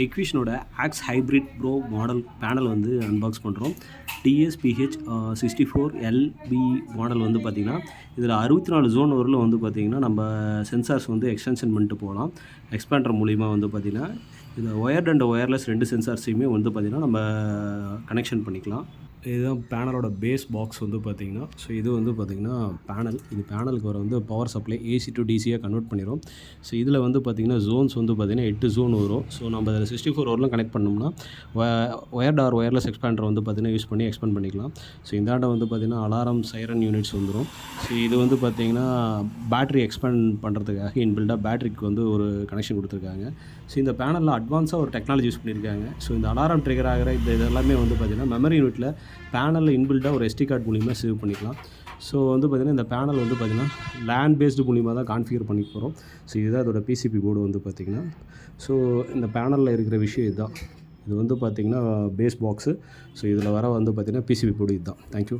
ஹிக்விஷனோட AX hybrid pro model panel வந்து unbox பண்ணுறோம். TSPH 64LB model வந்து பார்த்திங்கன்னா இதில் 64 ஜோன் வரலும் வந்து பார்த்திங்கன்னா நம்ம சென்சார்ஸ் வந்து எக்ஸ்டென்ஷன் பண்ணிட்டு போகலாம். எக்ஸ்பேண்டர் மூலிமா வந்து பார்த்திங்கன்னா இதில் ஒயர்ட் அண்ட் ஒயர்லெஸ் 2 சென்சார்ஸையுமே வந்து பார்த்திங்கன்னா நம்ம கனெக்ஷன் பண்ணிக்கலாம். இதுதான் பேனலோட பேஸ் பாக்ஸ் வந்து பார்த்திங்கன்னா. ஸோ இது வந்து பார்த்திங்கன்னா இது பேனலுக்கு வர வந்து பவர் சப்ளை AC to DCயாக கன்வெர்ட் பண்ணிடும். ஸோ இதில் வந்து பார்த்திங்கன்னா ஜோன்ஸ் வந்து பார்த்திங்கன்னா 8 ஜோன் வரும். ஸோ நம்ம அதில் 64 வரலும் கனெக்ட் பண்ணோம்னா ஒயர்ட் ஆர் ஒயர்லெஸ் எக்ஸ்பேண்டர் வந்து பார்த்திங்கன்னா யூஸ் பண்ணி எக்ஸ்பேண்ட் பண்ணிக்கலாம். ஸோ இந்தாண்ட வந்து பார்த்திங்கன்னா அலாரம் சைரன் யூனிட்ஸ் வந்துடும். ஸோ இது வந்து பார்த்திங்கன்னா பேட்ரி எக்ஸ்பேண்ட் பண்ணுறதுக்காக இன்பில்டாக பேட்ரிக்கு வந்து ஒரு கனெக்ஷன் கொடுத்துருக்காங்க. ஸோ இந்த பேனலில் அட்வான்ஸாக ஒரு டெக்னாலஜி யூஸ் பண்ணியிருக்காங்க. ஸோ இந்த அலாரம் ட்ரிகர் ஆகிற இது எல்லாமே வந்து பார்த்திங்கன்னா மெமரி யூனிட்டில் பேனலில் இன்பில்டாக ஒரு SD கார்டு மூலிமா சேவ் பண்ணிக்கலாம். ஸோ வந்து பார்த்திங்கன்னா இந்த பேனல் வந்து பார்த்திங்கன்னா லேண்ட் பேஸ்டு மூலிமா தான் கான்ஃபிகர் பண்ணி போகிறோம். ஸோ இதுதான் அதோட PCB போர்டு வந்து பார்த்திங்கன்னா. ஸோ இந்த பேனலில் இருக்கிற விஷயம் இதுதான். இது வந்து பார்த்திங்கன்னா பேஸ் பாக்ஸு. ஸோ இதில் வர வந்து பார்த்திங்கன்னா PCB போர்டு இதுதான். தேங்க்யூ.